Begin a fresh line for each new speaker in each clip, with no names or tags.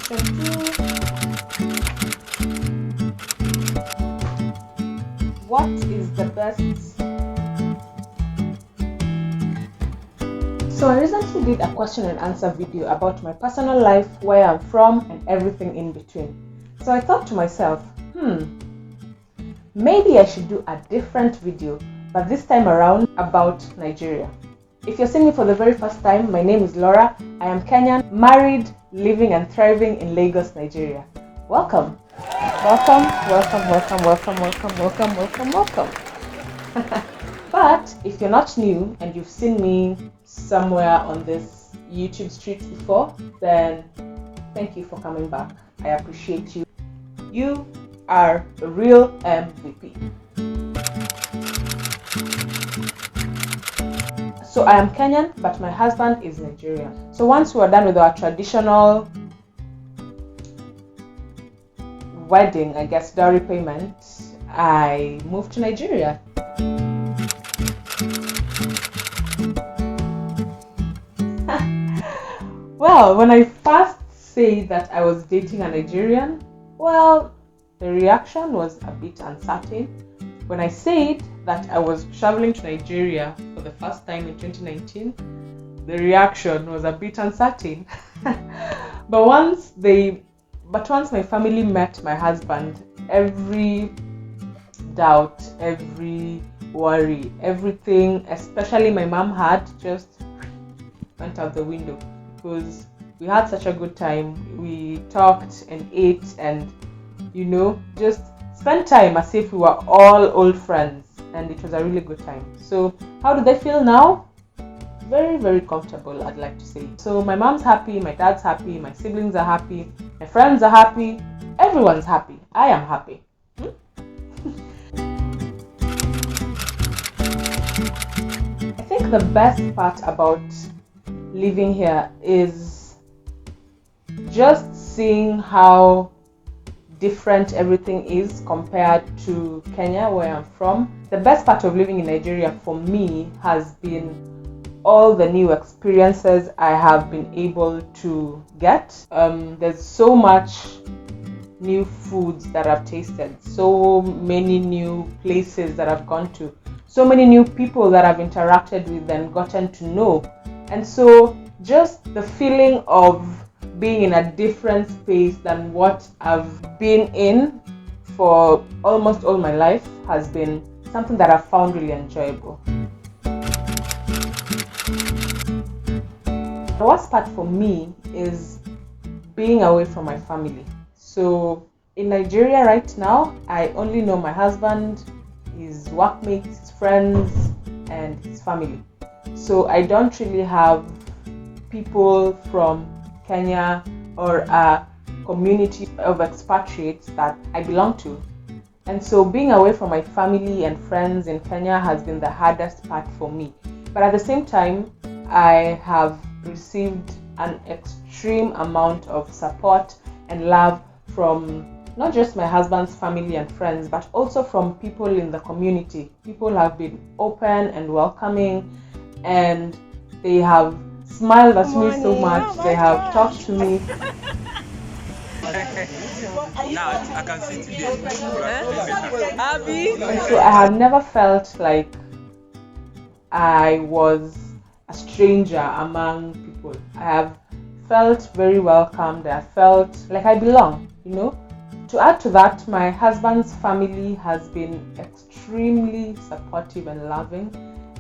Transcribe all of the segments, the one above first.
Question 2. What is the best? So I recently did a question and answer video about my personal life, where I'm from, and everything in between. So I thought to myself, maybe I should do a different video, but this time around about Nigeria. If you're seeing me for the very first time, my name is Laura. I am Kenyan, married, living and thriving in Lagos, Nigeria. Welcome. Welcome, welcome, welcome, welcome, welcome, welcome, welcome, welcome. But if you're not new and you've seen me somewhere on this YouTube street before, then thank you for coming back. I appreciate you. You are a real MVP. So I am Kenyan, but my husband is Nigerian. So once we are done with our traditional wedding, I guess, dowry payment, I moved to Nigeria. Well, when I first said that I was dating a Nigerian, well, the reaction was a bit uncertain. When I said that I was traveling to Nigeria for the first time in 2019, the reaction was a bit uncertain. But once my family met my husband, every doubt, every worry, everything, especially my mom had, just went out the window, because we had such a good time. We talked and ate and, just spent time as if we were all old friends, and it was a really good time. So how do they feel now? Very, very comfortable, I'd like to say. So my mom's happy, my dad's happy, my siblings are happy, my friends are happy, everyone's happy. I am happy. I think the best part about living here is just seeing how different everything is compared to Kenya, where I'm from. The best part of living in Nigeria for me has been all the new experiences I have been able to get. There's so much new foods that I've tasted, so many new places that I've gone to, so many new people that I've interacted with and gotten to know. And so just the feeling of being in a different space than what I've been in for almost all my life has been something that I've found really enjoyable. The worst part for me is being away from my family. So in Nigeria right now, I only know my husband, his workmates, his friends, and his family. So I don't really have people from Kenya or a community of expatriates that I belong to. And so being away from my family and friends in Kenya has been the hardest part for me. But at the same time, I have received an extreme amount of support and love from not just my husband's family and friends, but also from people in the community. People have been open and welcoming, and they have smiled at me so much. They have talked to me.
Now I can see today.
And so I have never felt like I was a stranger among people. I have felt very welcomed. I felt like I belong, To add to that, my husband's family has been extremely supportive and loving,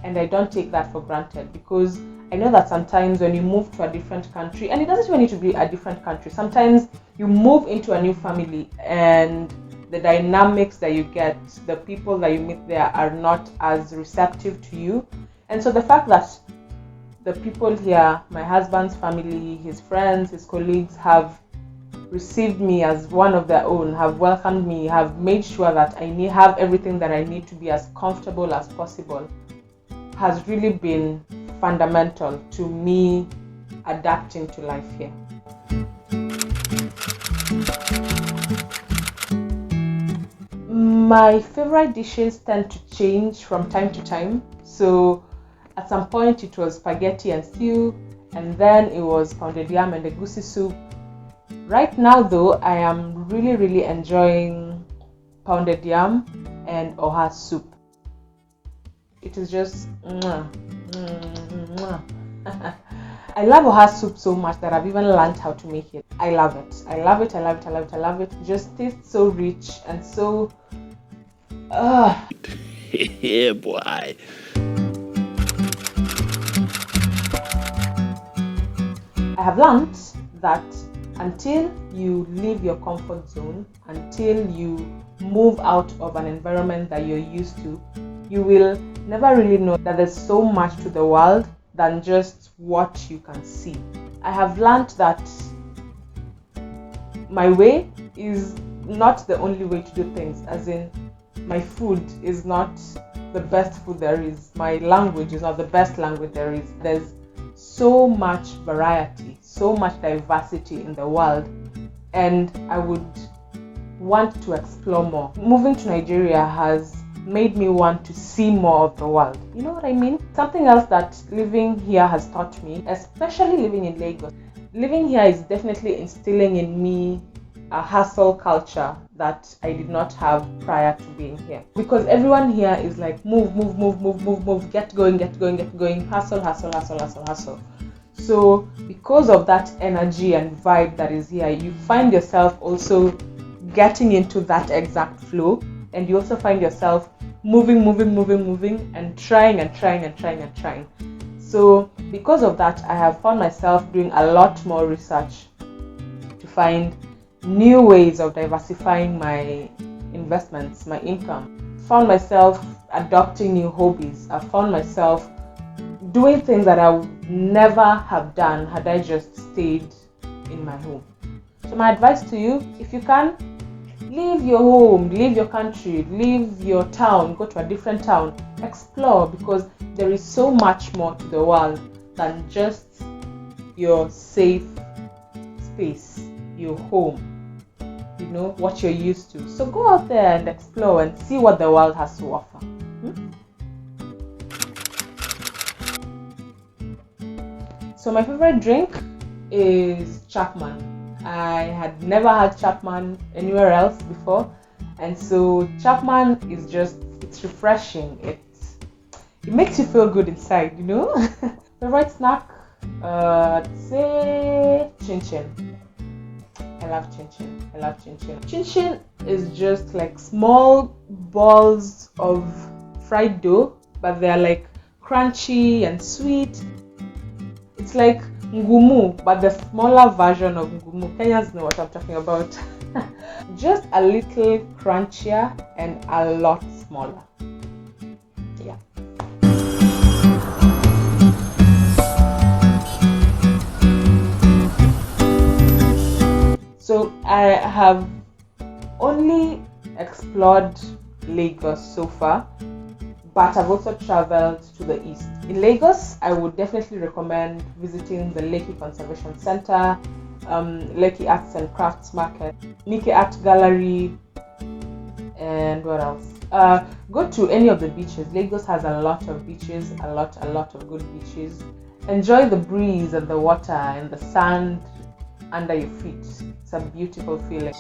and I don't take that for granted, because I know that sometimes when you move to a different country, and it doesn't even need to be a different country, sometimes you move into a new family and the dynamics that you get, the people that you meet there are not as receptive to you. And so the fact that the people here, my husband's family, his friends, his colleagues, have received me as one of their own, have welcomed me, have made sure that I have everything that I need to be as comfortable as possible, has really been fundamental to me adapting to life here. My favorite dishes tend to change from time to time. So at some point it was spaghetti and stew, and then it was pounded yam and egusi soup. Right now though, I am really enjoying pounded yam and oha soup. It is just mwah, mwah. I love oha soup so much that I've even learned how to make it. I love it. I love it. I love it. I love it. I love it. It just tastes so rich and so
Yeah, boy.
I have learned that until you leave your comfort zone, until you move out of an environment that you're used to, you will never really know that there's so much to the world than just what you can see. I have learned that my way is not the only way to do things, as in my food is not the best food there is, my language is not the best language there is. There's so much variety, so much diversity in the world, and I would want to explore more. Moving to Nigeria has made me want to see more of the world. You know what I mean? Something else that living here has taught me, especially living in Lagos. Living here is definitely instilling in me a hustle culture that I did not have prior to being here. Because everyone here is like move, get going, hustle. So because of that energy and vibe that is here, you find yourself also getting into that exact flow, and you also find yourself moving and trying. So because of that, I have found myself doing a lot more research to find new ways of diversifying my investments, my income. Found myself adopting new hobbies. I found myself doing things that I would never have done had I just stayed in my home. So my advice to you, if you can, leave your home, leave your country, leave your town, go to a different town, explore, because there is so much more to the world than just your safe space, your home, you know, what you're used to. So go out there and explore and see what the world has to offer. So my favorite drink is Chapman. I had never had Chapman anywhere else before, and so Chapman is just, it's refreshing. It makes you feel good inside, you know. Favorite snack? Say chin chin. I love chin chin. Chin chin is just like small balls of fried dough, but they are like crunchy and sweet. It's like ngumu, but the smaller version of ngumu. Kenyans know what I'm talking about. Just a little crunchier and a lot smaller. Yeah. So I have only explored Lagos so far, but I've also traveled to the east. In Lagos, I would definitely recommend visiting the Lekki Conservation Center, Lekki Arts and Crafts Market, Nike Art Gallery, and what else? Go to any of the beaches. Lagos has a lot of beaches, a lot of good beaches. Enjoy the breeze and the water and the sand under your feet. It's a beautiful feeling.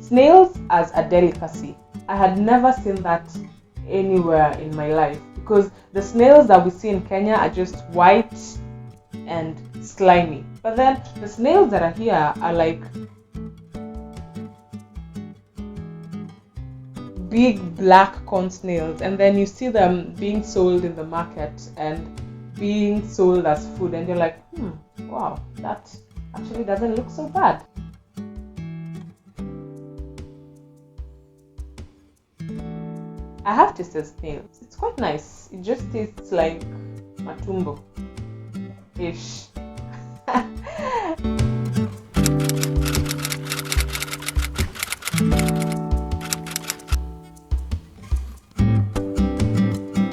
Snails as a delicacy. I had never seen that anywhere in my life, because the snails that we see in Kenya are just white and slimy. But then the snails that are here are like big black corn snails, and then you see them being sold in the market and being sold as food, and you're like, wow, that actually doesn't look so bad. I have tasted snails. It's quite nice. It just tastes like matumbo-ish.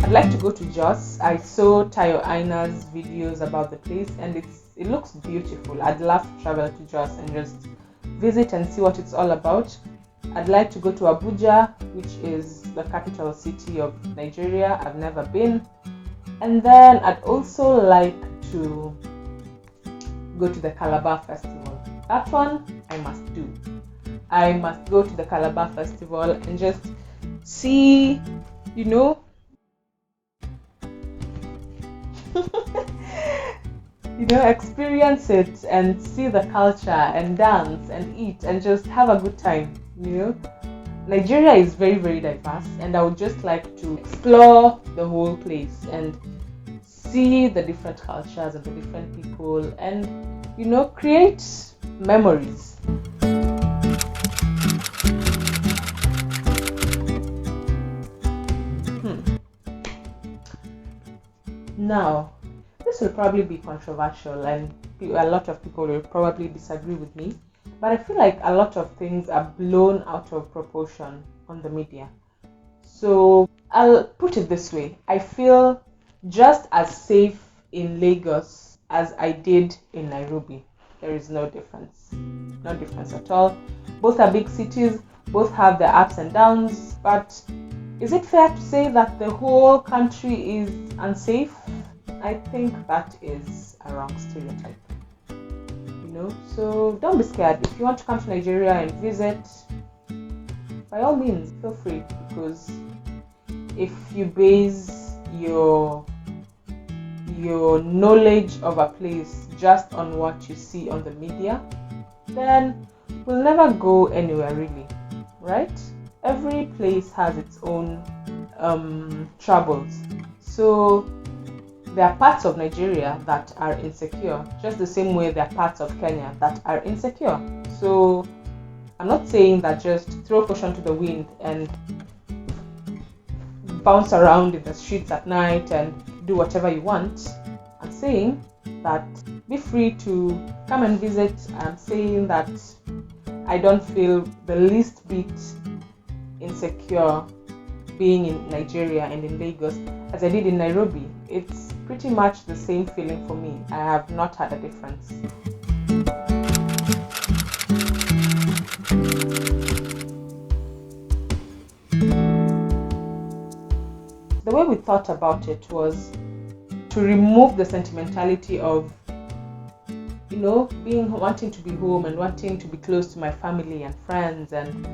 I'd like to go to Jos. I saw Tayo Aina's videos about the place, and it looks beautiful. I'd love to travel to Jos and just visit and see what it's all about. I'd like to go to Abuja, which is the capital city of Nigeria. I've never been. And then I'd also like to go to the Calabar Festival. That one I must do. I must go to the Calabar Festival and just see, experience it and see the culture and dance and eat and just have a good time. Nigeria is very, very diverse, and I would just like to explore the whole place and see the different cultures and the different people and, create memories. Now, this will probably be controversial and a lot of people will probably disagree with me, but I feel like a lot of things are blown out of proportion on the media. So I'll put it this way. I feel just as safe in Lagos as I did in Nairobi. There is no difference. No difference at all. Both are big cities, both have their ups and downs, but is it fair to say that the whole country is unsafe? I think that is a wrong stereotype. So don't be scared. If you want to come to Nigeria and visit, by all means, feel free, because if you base your knowledge of a place just on what you see on the media, then we'll never go anywhere really, right? Every place has its own troubles. So there are parts of Nigeria that are insecure, just the same way there are parts of Kenya that are insecure. So I'm not saying that just throw caution to the wind and bounce around in the streets at night and do whatever you want. I'm saying that be free to come and visit. I'm saying that I don't feel the least bit insecure being in Nigeria and in Lagos as I did in Nairobi. It's pretty much the same feeling for me. I have not had a difference. The way we thought about it was to remove the sentimentality of, wanting to be home and wanting to be close to my family and friends, and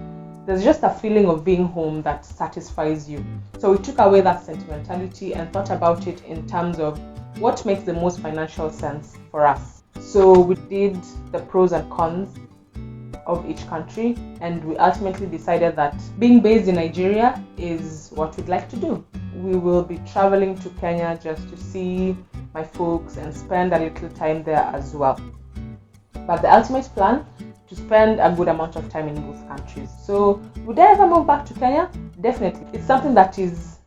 there's just a feeling of being home that satisfies you. So we took away that sentimentality and thought about it in terms of what makes the most financial sense for us. So we did the pros and cons of each country, and we ultimately decided that being based in Nigeria is what we'd like to do. We will be traveling to Kenya just to see my folks and spend a little time there as well. But the ultimate plan, to spend a good amount of time in both countries. So would I ever move back to Kenya? Definitely. It's something that is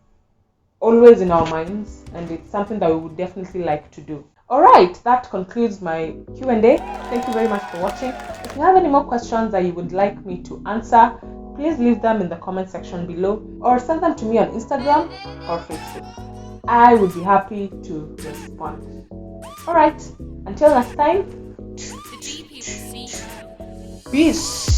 always in our minds, and it's something that we would definitely like to do. Alright, that concludes my Q&A. Thank you very much for watching. If you have any more questions that you would like me to answer, please leave them in the comment section below or send them to me on Instagram or Facebook. I would be happy to respond. Alright, until next time, peace.